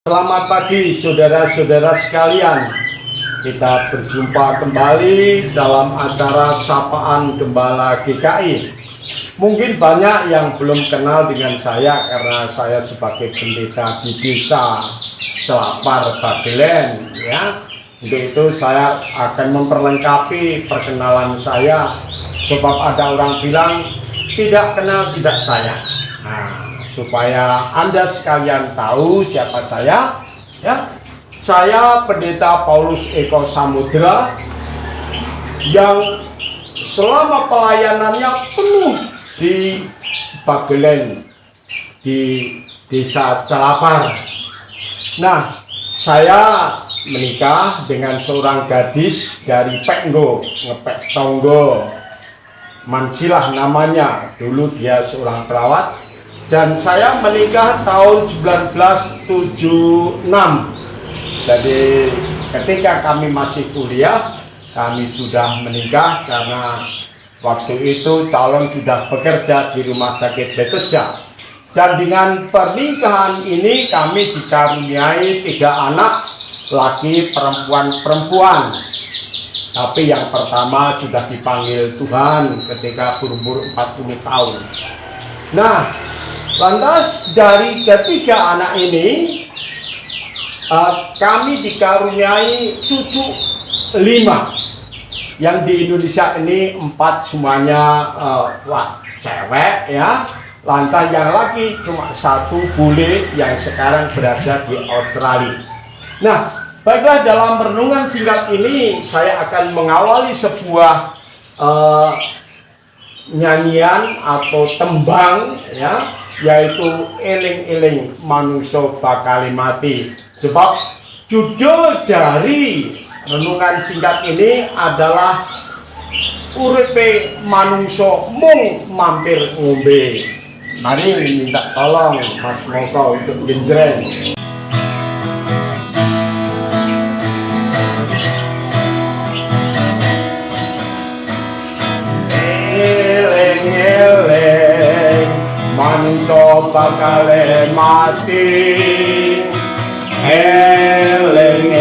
Selamat pagi saudara-saudara sekalian. Kita berjumpa kembali dalam acara Sapaan Gembala GKI. Mungkin banyak yang belum kenal dengan saya karena saya sebagai pendeta di desa Selapar Bagelen, ya. Untuk itu saya akan memperlengkapi perkenalan saya, sebab ada orang bilang tidak kenal tidak sayang. Nah, supaya Anda sekalian tahu siapa saya, ya. Saya Pendeta Paulus Eko Samudra yang selama pelayanannya penuh di Bagelen, di desa Celapar. Nah, saya menikah dengan seorang gadis dari Peknggo, Ngepek Tonggo, Mansilah namanya. Dulu dia seorang perawat. Dan saya menikah tahun 1976. Jadi ketika kami masih kuliah, kami sudah menikah karena waktu itu calon sudah bekerja di rumah sakit Bethesda. Dan dengan pernikahan ini kami dikaruniai 3 anak, laki perempuan. Tapi yang pertama sudah dipanggil Tuhan ketika berumur 40 tahun. Nah, lantas dari ketiga anak ini kami dikaruniai cucu 5. Yang di Indonesia ini 4 semuanya cewek, ya. Lantas yang laki cuma 1 bule yang sekarang berada di Australia. Nah, baiklah, dalam renungan singkat ini saya akan mengawali sebuah nyanyian atau tembang, ya, yaitu eling-eling manungso bakal mati. Sebab judul dari renungan singkat ini adalah uripe manungso mung mampir ngombe. Mari minta tolong Mas Moko untuk genjreng. Eling-eling manungso bakal mati. Eling-eling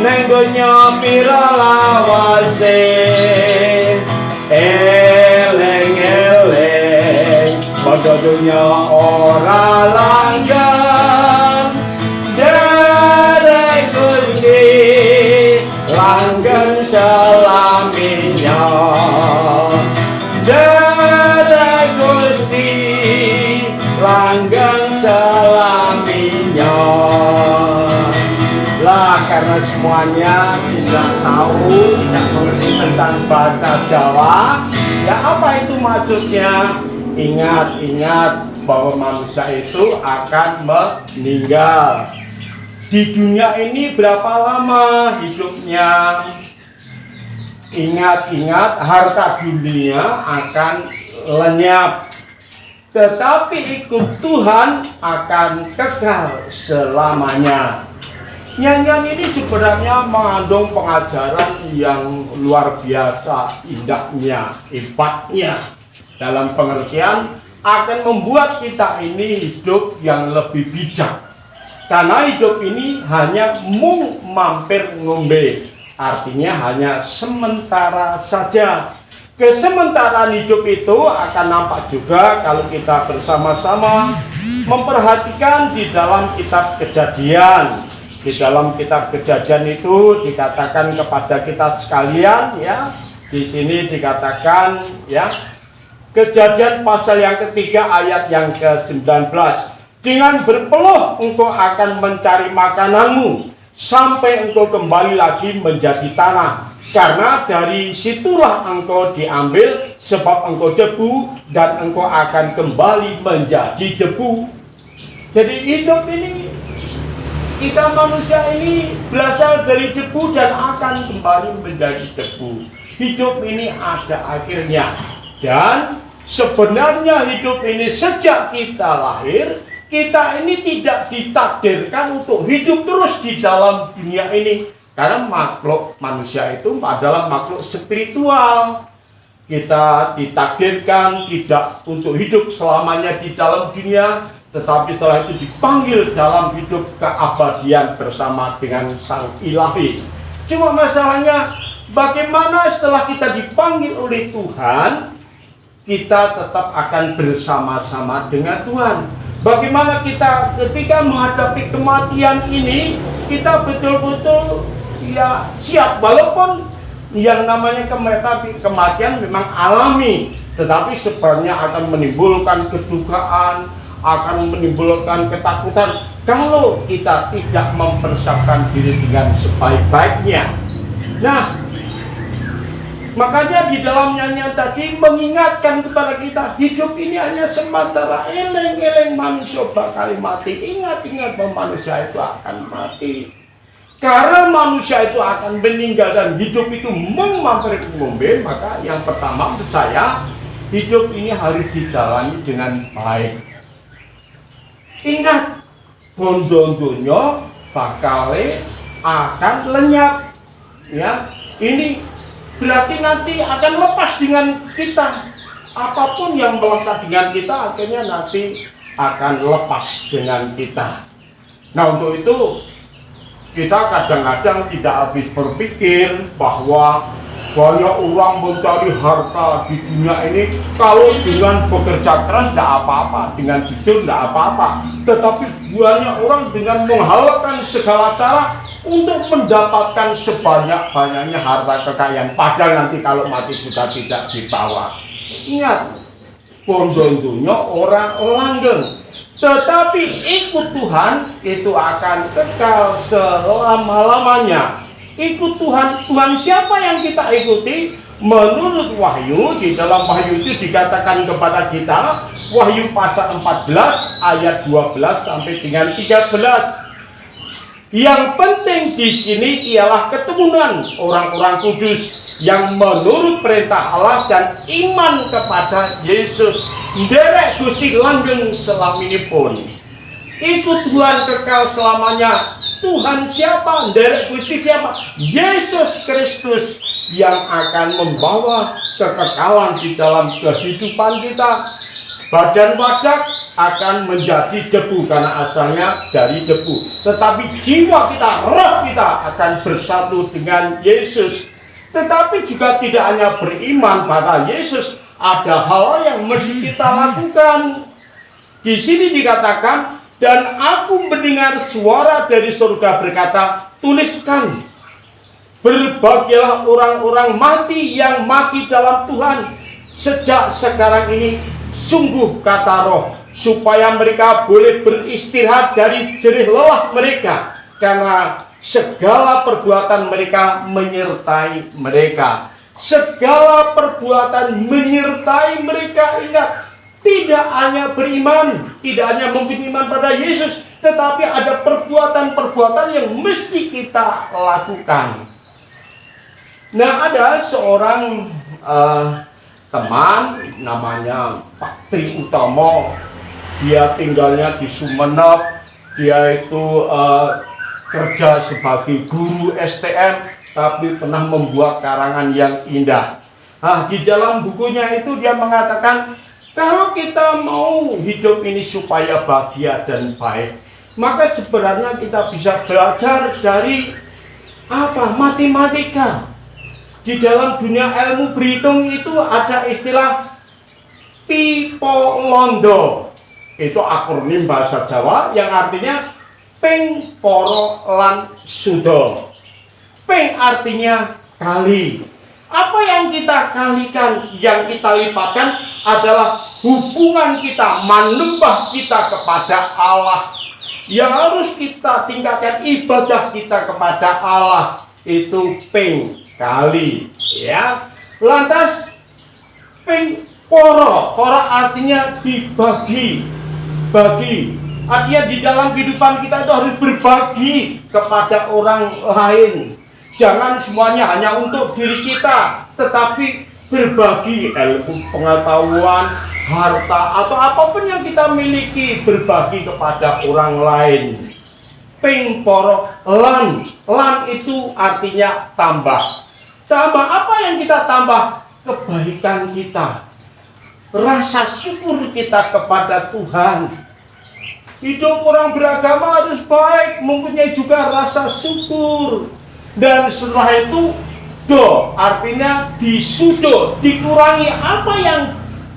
neng donya pira lawase. Eling-eling padha donya ora langgeng. Derek Gusti langgeng selaminya. Derek Gusti langgeng selaminya. Lah, karena semuanya bisa tahu, tidak mengerti tentang bahasa Jawa, ya apa itu maksudnya? Ingat bahwa manusia itu akan meninggal. Di dunia ini berapa lama hidupnya? Ingat harta dunia akan lenyap, tetapi ikut Tuhan akan kekal selamanya. Nyanyian ini sebenarnya mengandung pengajaran yang luar biasa indahnya, hebatnya. Dalam pengertian akan membuat kita ini hidup yang lebih bijak. Karena hidup ini hanya mung mampir ngombe. Artinya hanya sementara saja. Kesementaraan hidup itu akan nampak juga kalau kita bersama-sama memperhatikan di dalam kitab Kejadian. Di dalam kitab Kejadian itu dikatakan kepada kita sekalian, ya. Di sini dikatakan, ya, Kejadian pasal yang ketiga ayat yang ke-19. Dengan berpeluh engkau akan mencari makananmu sampai engkau kembali lagi menjadi tanah, karena dari situlah engkau diambil, sebab engkau debu dan engkau akan kembali menjadi debu. Jadi hidup ini, kita manusia ini berasal dari debu dan akan kembali menjadi debu. Hidup ini ada akhirnya. Dan sebenarnya hidup ini sejak kita lahir, kita ini tidak ditakdirkan untuk hidup terus di dalam dunia ini. Karena makhluk manusia itu adalah makhluk spiritual. Kita ditakdirkan tidak untuk hidup selamanya di dalam dunia, tetapi setelah itu dipanggil dalam hidup keabadian bersama dengan Sang Ilahi. Cuma masalahnya, bagaimana setelah kita dipanggil oleh Tuhan, kita tetap akan bersama-sama dengan Tuhan. Bagaimana kita ketika menghadapi kematian ini, kita betul-betul ya siap, walaupun yang namanya kematian memang alami, tetapi sebenarnya akan menimbulkan kedukaan, akan menimbulkan ketakutan kalau kita tidak mempersiapkan diri dengan sebaik-baiknya. Nah, makanya di dalam nyanyian tadi mengingatkan kepada kita, hidup ini hanya sementara, eleng-eleng manusia bakal mati. Ingat-ingat bahwa manusia itu akan mati. Karena manusia itu akan meninggal dan hidup itu memampir umumnya, maka yang pertama menurut saya, hidup ini harus dijalani dengan baik. Ingat, bondo-donya bakal akan lenyap. Ya, ini berarti nanti akan lepas dengan kita. Apapun yang melekat dengan kita akhirnya nanti akan lepas dengan kita. Nah, untuk itu kita kadang-kadang tidak habis berpikir bahwa banyak orang mencari harta di dunia ini. Kalau dengan bekerja keras tidak apa-apa, dengan jujur tidak apa-apa. Tetapi banyak orang dengan menghalalkan segala cara untuk mendapatkan sebanyak-banyaknya harta kekayaan. Padahal nanti kalau mati juga tidak dibawa. Ingat, bondondunya orang langgeng. Tetapi ikut Tuhan itu akan kekal selama-lamanya. Ikut Tuhan, Tuhan siapa yang kita ikuti? Menurut Wahyu, di dalam Wahyu itu dikatakan kepada kita, Wahyu pasal 14 ayat 12 sampai dengan 13. Yang penting di sini ialah keturunan orang-orang kudus yang menurut perintah Allah dan iman kepada Yesus. Derek Gusti langgeng selaminipun. Ikut Tuhan kekal selamanya. Tuhan siapa? Derek Gusti siapa? Yesus Kristus yang akan membawa kekekalan di dalam kehidupan kita. Badan wadak akan menjadi debu karena asalnya dari debu. Tetapi jiwa kita, roh kita akan bersatu dengan Yesus. Tetapi juga tidak hanya beriman pada Yesus, ada hal yang mesti kita lakukan. Di sini dikatakan, dan aku mendengar suara dari surga berkata, tuliskan, berbahagialah orang-orang mati yang mati dalam Tuhan sejak sekarang ini. Sungguh kata Roh, supaya mereka boleh beristirahat dari jerih lelah mereka, karena segala perbuatan mereka menyertai mereka. Segala perbuatan menyertai mereka. Ingat, tidak hanya beriman, tidak hanya mungkin iman pada Yesus, tetapi ada perbuatan-perbuatan yang mesti kita lakukan. Nah, ada seorang teman namanya Pak Tri Utomo. Dia tinggalnya di Sumeneb. Dia itu kerja sebagai guru STM, tapi pernah membuat karangan yang indah. Nah, di dalam bukunya itu dia mengatakan, kalau kita mau hidup ini supaya bahagia dan baik, maka sebenarnya kita bisa belajar dari matematika. Di dalam dunia ilmu berhitung itu ada istilah Pipolondo. Itu akronim bahasa Jawa yang artinya ping, poro, lan, sudo. Ping artinya kali. Apa yang kita kalikan, yang kita lipatkan adalah hubungan kita, menyembah kita kepada Allah. Yang harus kita tingkatkan ibadah kita kepada Allah itu ping, kali, ya. Lantas ping poro artinya dibagi, bagi. Artinya di dalam kehidupan kita itu harus berbagi kepada orang lain. Jangan semuanya hanya untuk diri kita, tetapi berbagi ilmu, pengetahuan, harta, atau apapun yang kita miliki, berbagi kepada orang lain. Ping poro lan itu artinya tambah. Tambah apa yang kita tambah? Kebaikan kita, rasa syukur kita kepada Tuhan. Hidup orang beragama harus baik, mempunyai juga rasa syukur. Dan setelah itu, artinya disudo, dikurangi apa yang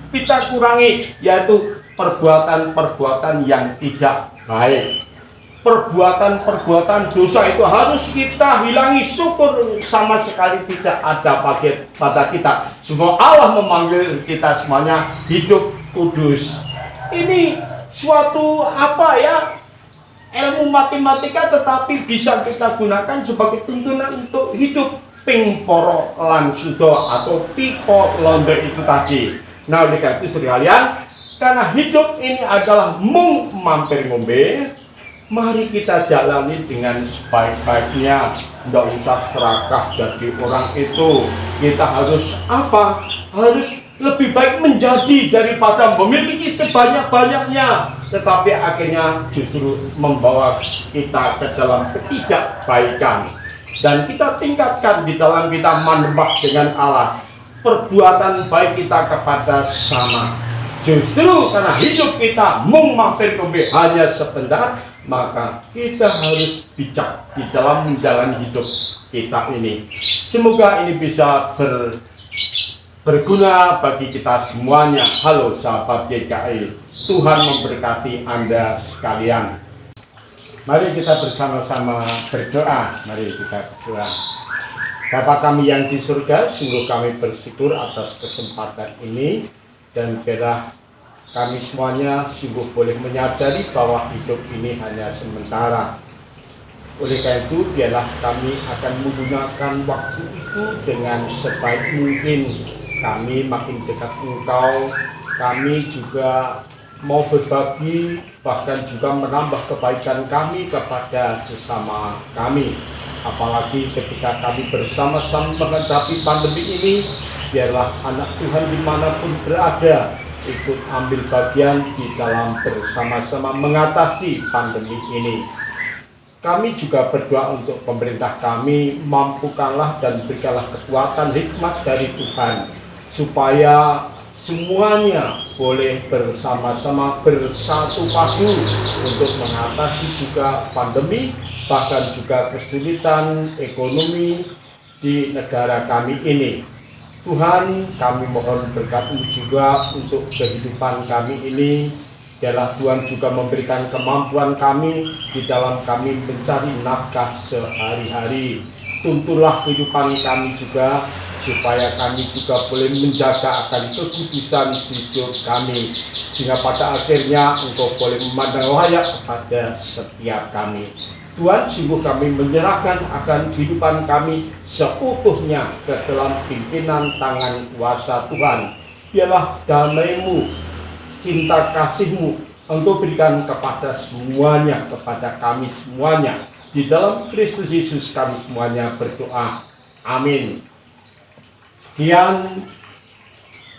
kita kurangi, yaitu perbuatan-perbuatan yang tidak baik. Perbuatan-perbuatan dosa itu harus kita hilangi, syukur sama sekali tidak ada pada kita. Semua Allah memanggil kita semuanya hidup kudus. Ini suatu ilmu matematika, tetapi bisa kita gunakan sebagai tuntunan untuk hidup ping poro lan sudo atau tipe londo itu tadi. Nah, oleh karena itu sekalian, karena hidup ini adalah mung mampir ngombe, mari kita jalani dengan sebaik-baiknya. Tidak usah serakah jadi orang itu. Kita harus harus lebih baik menjadi daripada memiliki sebanyak-banyaknya, tetapi akhirnya justru membawa kita ke dalam ketidakbaikan. Dan kita tingkatkan di dalam kita menyembah dengan Allah, perbuatan baik kita kepada sama. Justru karena hidup kita mung mampir kembe hanya sebentar, maka kita harus bijak di dalam menjalani hidup kita ini. Semoga ini bisa berguna bagi kita semuanya. Halo sahabat GKI, Tuhan memberkati Anda sekalian. Mari kita bersama-sama berdoa. Mari kita berdoa. Bapa kami yang di surga, sungguh kami bersyukur atas kesempatan ini, dan biarlah kami semuanya sungguh boleh menyadari bahwa hidup ini hanya sementara. Oleh karena itu, biarlah kami akan menggunakan waktu itu dengan sebaik mungkin. Kami makin dekat Engkau, kami juga mau berbagi, bahkan juga menambah kebaikan kami kepada sesama kami. Apalagi ketika kami bersama-sama menghadapi pandemi ini, biarlah anak Tuhan dimanapun berada ikut ambil bagian di dalam bersama-sama mengatasi pandemi ini. Kami juga berdoa untuk pemerintah kami, mampukanlah dan berikanlah kekuatan hikmat dari Tuhan, supaya semuanya boleh bersama-sama bersatu padu untuk mengatasi juga pandemi, bahkan juga kesulitan ekonomi di negara kami ini. Tuhan, kami mohon berkat-Mu juga untuk kehidupan kami ini. Biarlah Tuhan juga memberikan kemampuan kami di dalam kami mencari nafkah sehari-hari. Tuntunlah kehidupan kami juga, supaya kami juga boleh menjaga akan kekudusan hidup kami, sehingga pada akhirnya Engkau boleh memandang layak kepada setiap kami. Tuhan, sungguh kami menyerahkan akan kehidupan kami seutuhnya ke dalam pimpinan tangan kuasa Tuhan. Biarlah damai-Mu, cinta kasih-Mu Engkau berikan kepada semuanya, kepada kami semuanya. Di dalam Kristus Yesus kami semuanya berdoa. Amin. Sekian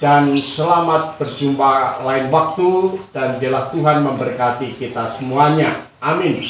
dan selamat berjumpa lain waktu, dan biarlah Tuhan memberkati kita semuanya. Amin.